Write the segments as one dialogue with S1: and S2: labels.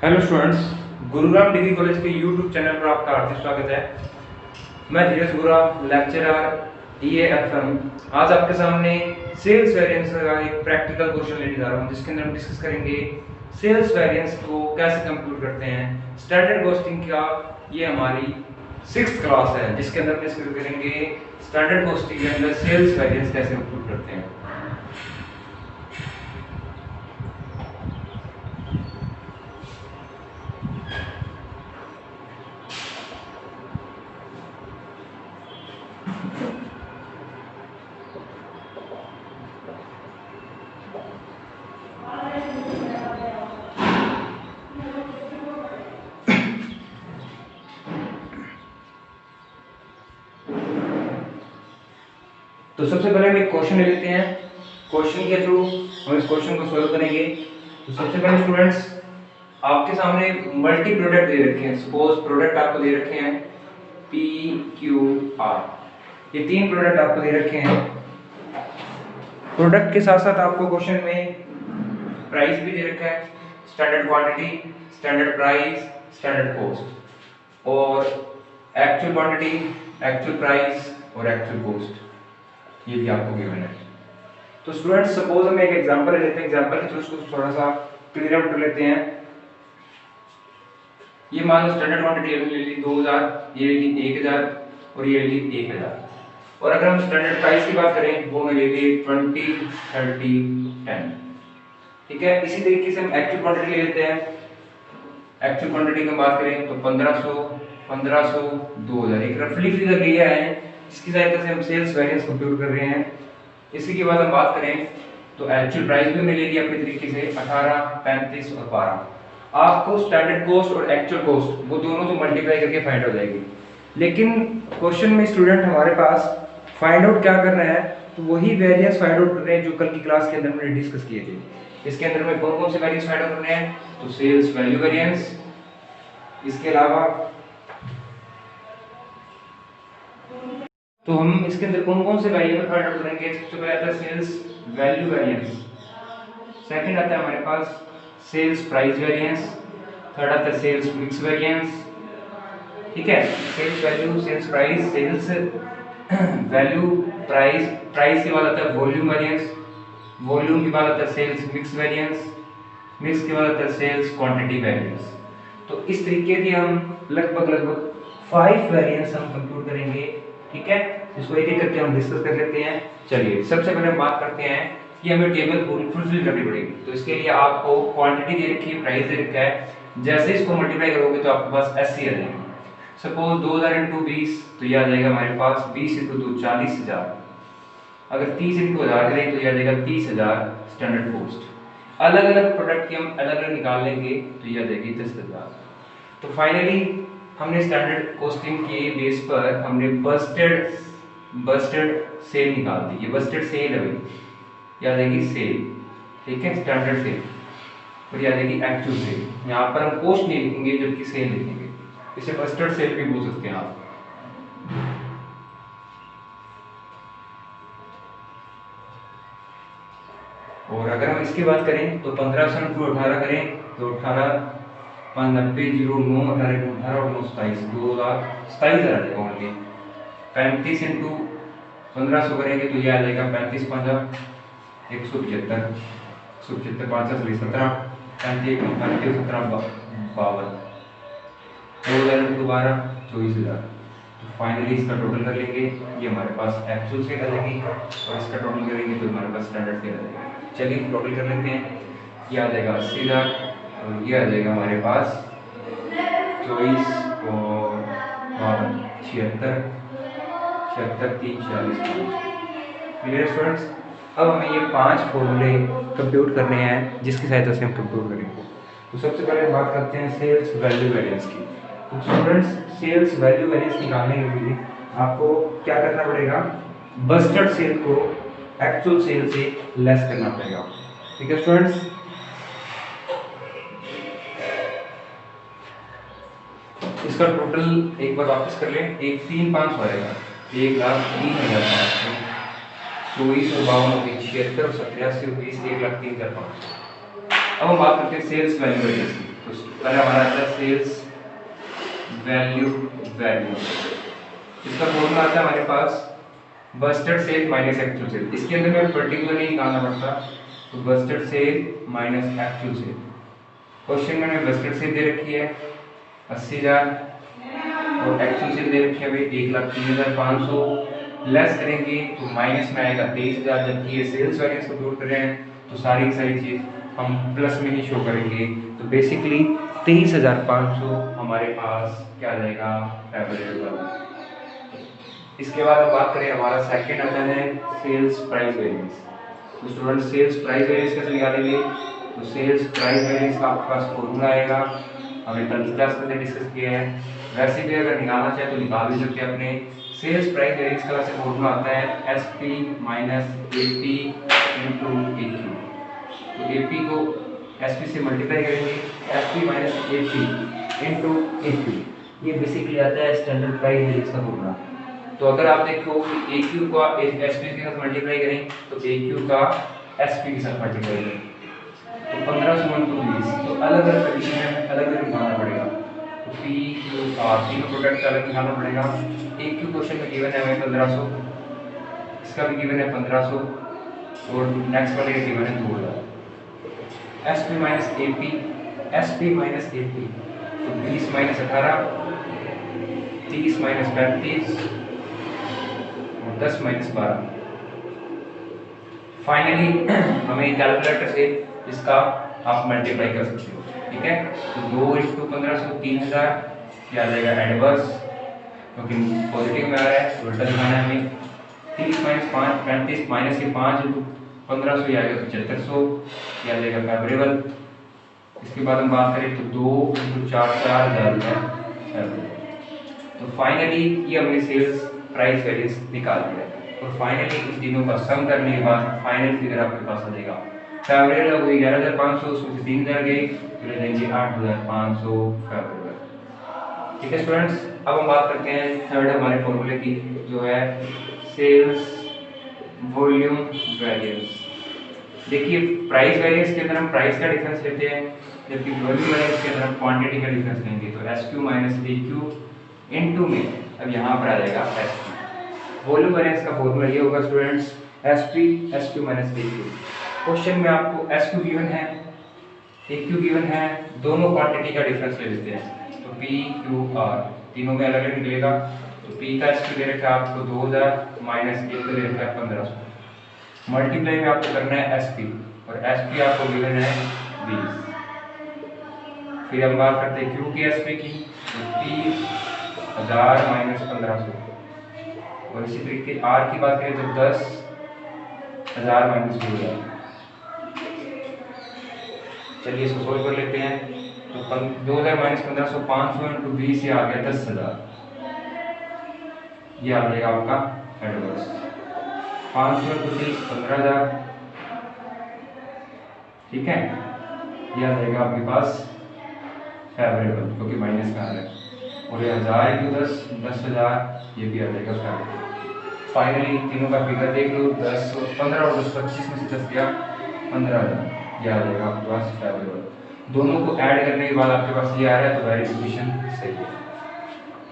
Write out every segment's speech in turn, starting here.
S1: Hello students, Gurugram degree college के YouTube channel पर आपका हार्दिक स्वागत है। मैं धीरज गुरा, लेक्चरर EAFM। आज आपके सामने सेल्स वेरिएंस का एक प्रैक्टिकल क्वेश्चन लेने जा रहा हूं, जिसके अंदर हम डिस्कस करेंगे सेल्स वेरिएंस को कैसे कंप्यूट करते हैं। स्टैंडर्ड कॉस्टिंग का ये हमारी 6th क्लास है, जिसके अंदर डिस्कस करेंगे स्टैंडर्ड कॉस्टिंग के अंदर सेल्स वेरिएंस कैसे कंप्यूट करते हैं। तो सबसे पहले हम एक क्वेश्चन ले लेते हैं। क्वेश्चन के थ्रू हम इस क्वेश्चन को सॉल्व करेंगे। तो सबसे पहले स्टूडेंट्स, आपके सामने मल्टी प्रोडक्ट दे रखे हैं। सपोज प्रोडक्ट आपको दे रखे हैं PQR, ये 3 प्रोडक्ट आपको दे रखे हैं। प्रोडक्ट के साथ साथ आपको क्वेश्चन में प्राइस भी दे रखा है, standard quantity, standard price, standard cost, और एक्चुअल क्वांटिटी, एक्चुअल प्राइस और एक्चुअल कॉस्ट, ये भी आपको गिवन है। तो स्टूडेंट्स, सपोज हम एक एग्जांपल ले लेते हैं। एग्जांपल के थ्रू उसको थोड़ा सा क्लियर आउट कर लेते हैं। ये मान लो स्टैंडर्ड क्वांटिटी ले ली 2000, ये ले ली 1000 और ये ले ली 1000। और अगर हम स्टैंडर्ड प्राइस की बात करें, वो ले ली 20, 30, 10। ठीक है। इसी तरीके से हम एक्चुअल क्वांटिटी ले लेते हैं। एक्चुअल क्वांटिटी की बात करें तो 1500, 2000 एक रफली फिगर लिया है, इसकी सहायता से हम सेल्स वेरिएंस कंप्यूट कर रहे हैं। इसी के बाद हम बात करें तो एक्चुअल प्राइस भी मिलेगी अपने तरीके से 18, 35 और 12। आपको स्टैंडर्ड कॉस्ट और एक्चुअल कॉस्ट वो दोनों तो मल्टीप्लाई करके फाइंड हो जाएगी। लेकिन क्वेश्चन में स्टूडेंट हमारे पास फाइंड आउट क्या करना है, तो वही वेरिएंस फाइंड आउट कर रहे हैं जो कल की क्लास के अंदर हमने डिस्कस किए थे। इसके अंदर में कौन कौन से वेरिएंस फाइंड आउट करने हैं, तो सेल्स वैल्यू वेरिएंस, इसके अलावा तो हम इसके अंदर कौन कौन से वेरिएबल फाइंड आउट करेंगे। सबसे पहले आता है सेल्स वैल्यू वेरिएंस, सेकंड आता है हमारे पास सेल्स प्राइस वेरिएंस, थर्ड आता है सेल्स मिक्स वेरिएंस। ठीक है। Sales value, sales price, sales value, price, price के बाद आता है वॉल्यूम वेरिएंस, वॉल्यूम के बाद आता है सेल्स मिक्स वेरिएंस, मिक्स के बाद आता है सेल्स क्वांटिटी वेरिएंस। तो इस तरीके की हम लगभग 5 वेरिएंस हम कंप्यूट करेंगे। ठीक है। इसको एक एक करके हम डिस्कस कर लेते हैं। चलिए, सबसे पहले हम बात करते हैं कि हमें टेबल फुलफिल करनी पड़ेगी। तो इसके लिए आपको क्वांटिटी दे रखी है, प्राइस दे रखा है। जैसे इसको मल्टीप्लाई करोगे तो आपके पास ऐसे आ जाएगी। सपोज 2000 × 20, तो ये आ जाएगा हमारे पास 20 × 2 40,000। अगर 30 × 1000 करें तो ये आ जाएगा 30,000 स्टैंडर्ड कॉस्ट। अलग अलग प्रोडक्ट की हम अलग अलग निकाल लेंगे तो ये आ जाएगी 10,000। तो फाइनली हमने स्टैंडर्ड कॉस्टिंग के बेस पर हमने बस्टेड सेल निकाल दी। ये बस्टेड सेल है भाई, ये आ जाएगी सेल। ठीक है, स्टैंडर्ड सेल। और ये आ जाएगी एक्चुअल सेल। यहाँ पर हम कॉस्ट नहीं लिखेंगे जबकि सेल लिखेंगे। इसे बस्टेड सेल भी बोल सकते हैं आप। और अगर हम इसकी बात करें तो 1500 × 18 करें तो 18, 90, 0, 9, 18, 18 और 9, 27, 2,27,000 आ जाएगा ओनली। 35 × 1500 करेंगे तो ये आ जाएगा 35, 5, 175, 175, 5, 17, 35, 35, 17, 52, 2000 × 12, 24,000। तो फाइनली इसका टोटल कर लेंगे, ये हमारे पास एक्चुअल सेल आ जाएगी, और इसका टोटल करेंगे तो हमारे पास स्टैंडर्ड सेल आ जाएगी। चलिए टोटल कर लेते हैं। ये आ जाएगा 80,000 और ये आ जाएगा हमारे पास 24 और 76, 76, 3, 46। Clear students? अब हमें ये 5 फॉर्मूले कंप्यूट करने हैं, जिसकी सहायता से हम कंप्यूट करेंगे। तो सबसे पहले बात करते हैं सेल्स वैल्यू वेरिएंस की। तो स्टूडेंट्स, सेल्स वैल्यू वेरिएंस निकालने के लिए आपको क्या करना पड़ेगा, बस्टेड सेल को एक्चुअल सेल से लेस करना पड़ेगा। ठीक है स्टूडेंट्स? इसका टोटल एक बार वापस कर लें। 1,35,000 आएगा, 1,03,500, 24 और 52, 76 और 87, 1,03,500। अब हम बात करते हैं सेल्स वैल्यू वेरिएंस की। तो पहले हमारा आता है सेल्स वैल्यू वेरिएंस, इसका फॉर्मूला आता है हमारे पास budgeted sale minus actual sale. इसके अंदर में पर्टिकुलर नहीं निकालना पड़ता, तो budgeted sale minus actual sale. Question में हमें बस्टेड सेल दे रखी है 80,000 और एक्चुअल सेल दे रखी है भाई 1,03,500। लेस करेंगे तो माइनस में आएगा 23,000, जबकि ये सेल्स वैरिएंस कंप्यूट कर रहे हैं तो सारी चीज हम प्लस में ही शो करेंगे। तो बेसिकली 23,500 हमारे पास क्या आ जाएगा एवरेज। इसके बाद हम बात करें, हमारा सेकंड आता है सेल्स प्राइस वेरिएंस। तो स्टूडेंट सेल्स प्राइस वेरिएंस कैसे निकालेंगे, तो सेल्स प्राइस वेरिएंस का आपके पास फॉर्मूला आएगा, हमने कल क्लास में डिस्कस किया है। वैसे भी अगर निकालना चाहे तो निकाल भी सकते हैं अपने। सेल्स प्राइस वेरिएंस का वैसे फॉर्मूला आता है SP minus AP into AQ। तो AP को SP से मल्टीप्लाई करेंगे, SP minus AP into AQ, ये बेसिकली आता है स्टैंडर्ड प्राइस वेरिएंस का फॉर्मूला। तो अगर आप देखो कि AQ का SP के साथ मल्टीप्लाई करें तो AQ का SP के साथ मल्टीप्लाई करें तो 1500 इंटू 20, तो अलग अलग कंडीशन में अलग अलग निकालना पड़ेगा। तो PQR तीनों प्रोडक्ट अलग निकालना पड़ेगा। AQ क्वेश्चन में गिवन है हमें 1500, इसका भी गिवन है 1500 और नेक्स्ट वाले का गिवन है 2000। SP minus AP, SP minus AP, तो 20 माइनस 18, 30 माइनस 35 और 10 माइनस 12। फाइनली हमें कैलकुलेटर से इसका आप मल्टीप्लाई कर सकते हो, ठीक है। तो 2 इंटू 1500 3000, क्या आ जाएगा एडवर्स, क्योंकि पॉजिटिव में आ रहा है उल्टा दिखाना है हमें। 30 माइनस 5 35 माइनस के 5 इंटू 1500 ये आ गया 7500, ये आ जाएगा फेवरेबल। इसके बाद हम बात करें तो 2 इंटू 4 4000 फेवरेबल। तो फाइनली ये हमने सेल्स प्राइस वेरिएंस निकाल दिया और फाइनली इन तीनों का सम करने के बाद फाइनल फिगर आपके पास आ जाएगा। फेवरेबल हुई 11,500, उसमें से 3,000 गए, फिर आ जाएंगे 8,500 फेवरेबल, ठीक है स्टूडेंट्स। अब हम बात करते हैं थर्ड हमारे फॉर्मूले की, जो है सेल्स वॉल्यूम वेरिएंस। देखिए प्राइस वेरिएंस के अंदर हम प्राइस का डिफरेंस लेते हैं, जबकि वॉल्यूम वेरिएंस के अंदर हम क्वांटिटी का डिफरेंस लेंगे। तो SQ माइनस AQ इनटू में अब यहाँ पर आ जाएगा SP। वॉल्यूम वेरिएंस का फॉर्मूला ये होगा students SQ minus AQ। Question में आपको SQ गिवन है, AQ गिवन है, दोनों क्वांटिटी का डिफरेंस ले लेते हैं। तो PQR तीनों में अलग अलग निकलेगा। तो P का SQ दे रखा है आपको 2000 माइनस A का दे रखा है 1500। मल्टीप्लाई में आपको करना है SP और SP आपको गिवन है 20। फिर हम बात करते हैं Q की SP की, तो 30,000 माइनस 1500। और इसी तरीके R की बात करें तो 10,000 माइनस 2000। चलिए इसको सोल्व कर लेते हैं। तो 2000 माइनस 1500, 500 इंटू 20, ये आ गया 10,000, ये आ जाएगा आपका एडवर्स। 500 इंटू 30 15,000, ठीक है, ये आ जाएगा आपके पास फेवरेबल क्योंकि माइनस का आ रहा है। और ये 1000 इंटू 10 10,000, ये भी आ जाएगा फेवरेबल। फाइनली तीनों का फिगर देख लो, 10 और 15 और 10 25 में से 10 गया 15,000, ये आ जाएगा आपके पास फेवरेबल। दोनों को ऐड करने के बाद आपके पास ये आ रहा है, तो वेरिफिकेशन सही है।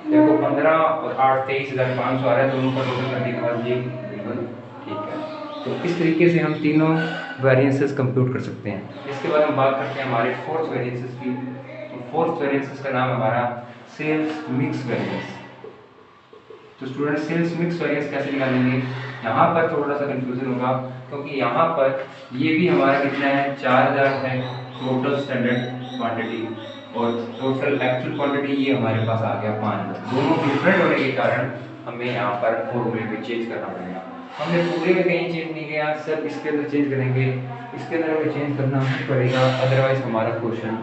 S1: देखो 15 और 8 23,500 आ रहा है, दोनों का टोटल करने के बाद ये बिल्कुल ठीक है। तो इस तरीके से हम तीनों वेरिएंसेस कंप्यूट कर सकते हैं। इसके बाद हम बात करते हैं हमारे फोर्थ वेरिएंसेस की। तो फोर्थ वेरिएंसेस का नाम हमारा सेल्स मिक्स वेरिएंस। तो स्टूडेंट सेल्स मिक्स वेरिएंस कैसे निकालेंगे, यहाँ पर थोड़ा सा कंफ्यूजन होगा क्योंकि यहाँ पर ये भी हमारा कितना है 4000 है टोटल स्टैंडर्ड क्वांटिटी और टोटल एक्चुअल क्वांटिटी ये हमारे पास आ गया 5000। दोनों डिफरेंट होने के कारण हमें यहाँ पर फॉर्मूले में चेंज करना पड़ेगा। हमने पूरे में कहीं चेंज नहीं किया, सिर्फ इसके अंदर चेंज करेंगे, इसके अंदर हमें चेंज करना ही पड़ेगा, अदरवाइज हमारा क्वेश्चन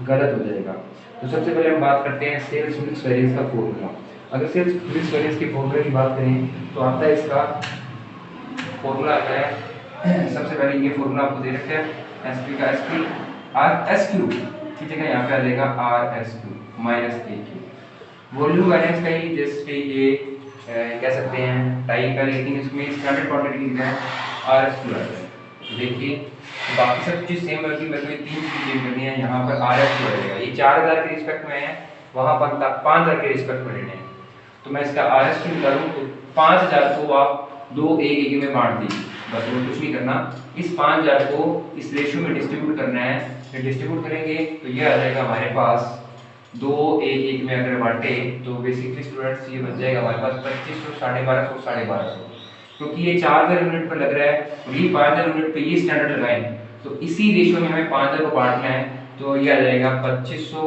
S1: गलत हो जाएगा। तो सबसे पहले हम बात करते हैं सेल्स मिक्स वेरिएंस का फॉर्मूला। अगर सेल्स मिक्स वेरिएंस के फॉर्मूले की बात करें तो आता है इसका फॉर्मूला आता है, सबसे पहले ये फॉर्मूला आपको दे रखा है SP का SP RSQ की जगह यहाँ पे आ जाएगा RSQ minus AQ। Volume variance का ही जैसे ये कह सकते हैं टाइप का, लेकिन इसमें स्टैंडर्ड क्वांटिटी की जगह RSQ आ जाएगा। तो देखिए बाकी सब चीज़ सेम होगी, मेरे को ये 3 चीज़ चेंज करनी है। यहाँ पर RS रहेगा, ये 4000 के रिस्पेक्ट में है, वहाँ पर 5000 के रिस्पेक्ट में लेने हैं। तो मैं इसका RS की निकालूँ तो 5000 को आप 2 1 1 में बांट दीजिए, बस और कुछ नहीं करना। इस 5000 को इस रेशियो में डिस्ट्रीब्यूट करना है। फिर डिस्ट्रीब्यूट करेंगे तो ये आ जाएगा हमारे पास 2 1 1 में अगर बांटे तो बेसिकली स्टूडेंट्स ये बच जाएगा हमारे पास 2500 1250 1250, क्योंकि ये 4000 यूनिट पर लग रहा है और ये 5000 यूनिट पे ये स्टैंडर्ड लगाएं, तो इसी रेशियो में हमें 5000 को बांटना है। तो ये आ जाएगा 2500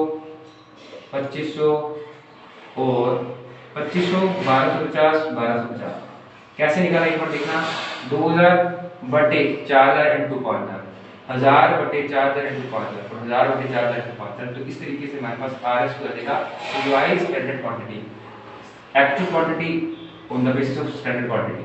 S1: 2500 और 2500 1250 1250। कैसे निकाला एक बार देखना, 2000 बटे 4000 इंटू 5000, 1000 बटे 4000 इंटू 5000 और 1000 बटे 4000 इंटू 5000। तो इस तरीके से हमारे पास RS को देगा revise standard quantity, actual quantity on the basis of standard quantity.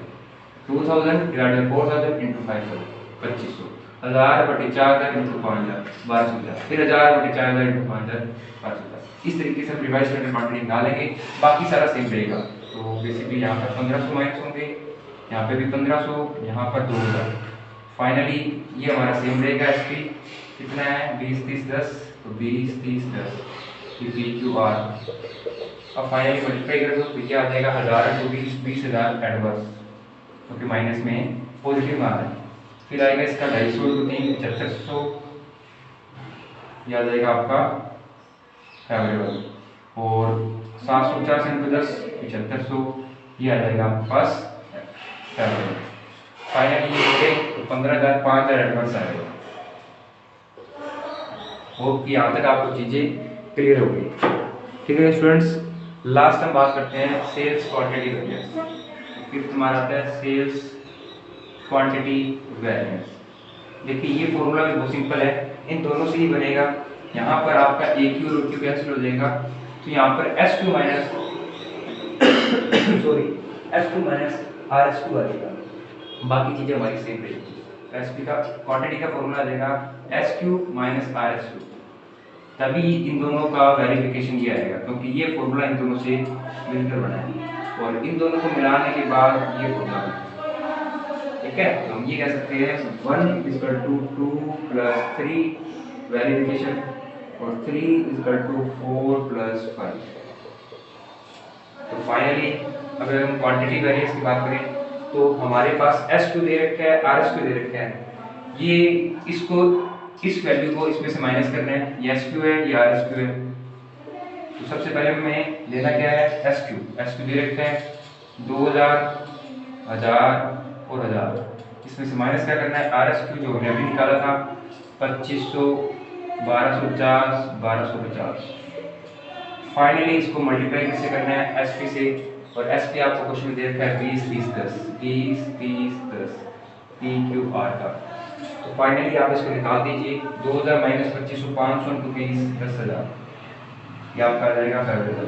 S1: 2000 divided by 4000 into 5000 2500, 1000 बटे 4000 इंटू 5000 1250, फिर 1000 बटे 4000 इंटू 5000 1250। इस तरीके से हम रिवाइज स्टैंडर्ड क्वांटिटी निकालेंगे, बाकी सारा सेम रहेगा। तो बेसिकली यहाँ पर 1500 माइनस होंगे, यहाँ पे भी 1500, यहाँ पर 2000। फाइनली ये हमारा सेम रहेगा। SP कितना है 20 30 10, तो 20 30 10 PQR। अब फाइनली मल्टीप्लाई कर दो तो क्या आ जाएगा 1000 तो 20 20000 एडवर्स, क्योंकि माइनस में पॉजिटिव आ रहा है। फिर आएगा इसका 250 तो 3 7500, याद आएगा आपका फेवरेबल, और 750 इंटू 10 7500, ये आ जाएगा आपके पास फेवरेबल। फाइनली ये हो गए तो 15000 5000 एडवांस आएगा। होप कि यहाँ तक आपको चीज़ें क्लियर हो गई। ठीक है स्टूडेंट्स, लास्ट हम बात करते हैं सेल्स क्वांटिटी वेरिएंस। फिर तुम्हारा आता है सेल्स क्वांटिटी वेरिएंस। देखिए ये फॉर्मूला भी बहुत सिंपल है, इन दोनों से ही बनेगा। यहाँ पर आपका AQ और OQ कैंसिल हो जाएगा, तो यहाँ पर S2 minus sorry S2 minus RS2 आ जाएगा, बाकी चीजें हमारी सेम रहेगी। SP का क्वांटिटी का फॉर्मूला देगा SQ माइनस RS2, तभी इन दोनों का वेरिफिकेशन ये आएगा, क्योंकि ये फॉर्मूला इन दोनों से मिलकर बना है और इन दोनों को मिलाने के बाद ये फॉर्मूला बना। ठीक है, तो हम ये कह सकते हैं 1 इक्वल टू 2 प्लस 3 वेरिफिकेशन और 3 इक्वल टू 4 प्लस 5। तो फाइनली अगर हम क्वांटिटी वेरिएंस की बात करें तो हमारे पास S2 दे रखा है, RS2 दे रखा है। ये इसको इस वैल्यू को इसमें से माइनस करना है, ये SQ है ये RS2 है। तो सबसे पहले हमें लेना क्या है SQ दे रखा है 2000 1000 और 1000, इसमें से माइनस क्या करना है RS2 जो हमने अभी निकाला था 2500 1250 1250। फाइनली इसको मल्टीप्लाई किससे करना है SP से, और SP आपको क्वेश्चन में दे रखा है 20 30 10 20 30 10 PQR का। तो फाइनली आप इसको निकाल दीजिए 2000 माइनस 2500 500 इंटू 20 10,000, ये आपका आ जाएगा फेवरेबल,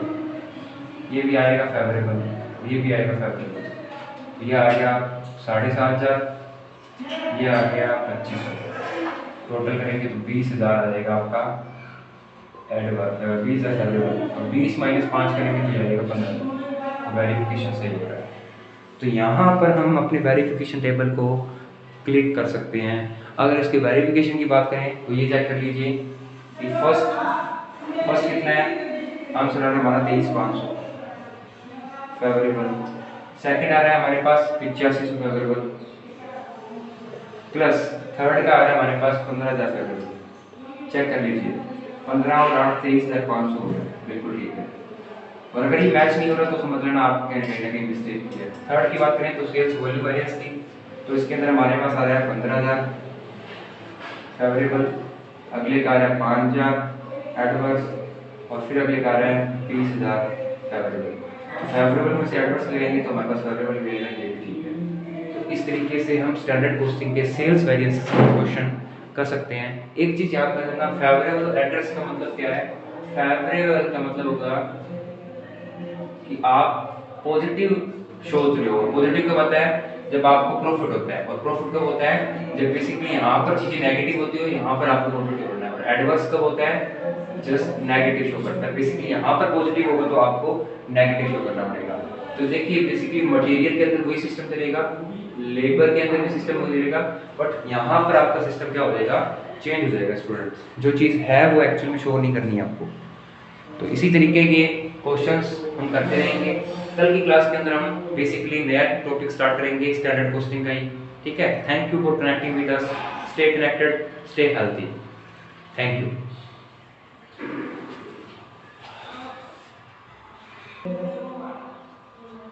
S1: ये भी आएगा फेवरेबल, ये भी आएगा फेवरेबल, ये आ गया 7500, ये आ गया 2500। टोटल करेंगे तो 20,000 आ जाएगा आपका एडवर्स 20,000 और 20 माइनस 5 करेंगे तो जाएगा 15,000। वेरिफिकेशन सही हो रहा है। तो यहाँ पर हम अपने वेरिफिकेशन टेबल को क्लिक कर सकते हैं। अगर इसके वेरिफिकेशन की बात करें तो ये चेक कर लीजिए कि फर्स्ट कितना है, आंसर आ रहा है हमारा 23,500 फेवरेबल। सेकंड आ रहा है हमारे पास 8500 फेवरेबल, प्लस थर्ड का आ रहा है हमारे पास 15,000 फेवरेबल। चेक कर लीजिए 15 और 8 23,500 हो रहा है, बिल्कुल ठीक है। और अगर ये मैच नहीं हो रहा तो समझ लेना आप कहीं ना कहीं मिस्टेक की है। थर्ड की बात करें तो सेल्स वैल्यू वेरिएंस थी, तो इसके अंदर हमारे पास आ रहा है 15,000 फेवरेबल, अगले का आ रहा है 5,000 एडवर्स, और फिर अगले का आ रहा है 30,000 फेवरेबल। फेवरेबल में से एडवर्स लगाएंगे तो हमारे पास फेवरेबल मिलेगा, ये भी ठीक है। तो इस तरीके से हम स्टैंडर्ड कॉस्टिंग के सेल्स वेरिएंस का क्वेश्चन कर सकते हैं। एक चीज याद रखना, फेवरेबल एड्रेस का मतलब क्या है। फेवरेबल का मतलब होगा कि आप पॉजिटिव सोच रहे हो। पॉजिटिव कब होता है, जब आपको प्रॉफिट होता है, और प्रॉफिट कब होता है, जब बेसिकली यहाँ पर चीजें नेगेटिव होती हो, यहाँ पर आपको प्रॉफिट होना है। और एडवर्स कब होता है, जस्ट नेगेटिव शो करता है। बेसिकली यहाँ पर पॉजिटिव होगा तो आपको नेगेटिव शो करना पड़ेगा। तो देखिए बेसिकली मटेरियल के अंदर वही सिस्टम चलेगा, लेबर के अंदर भी सिस्टम हो जाएगा, बट यहाँ पर आपका सिस्टम क्या हो जाएगा, चेंज हो जाएगा स्टूडेंट्स। जो चीज़ है वो एक्चुअली में शो नहीं करनी है आपको। तो इसी तरीके के क्वेश्चंस हम करते रहेंगे। कल की क्लास के अंदर हम बेसिकली नया टॉपिक स्टार्ट करेंगे स्टैंडर्ड क्वेश्चनिंग का ही, ठीक है। Thank you for connecting with us, stay connected, stay healthy, thank you.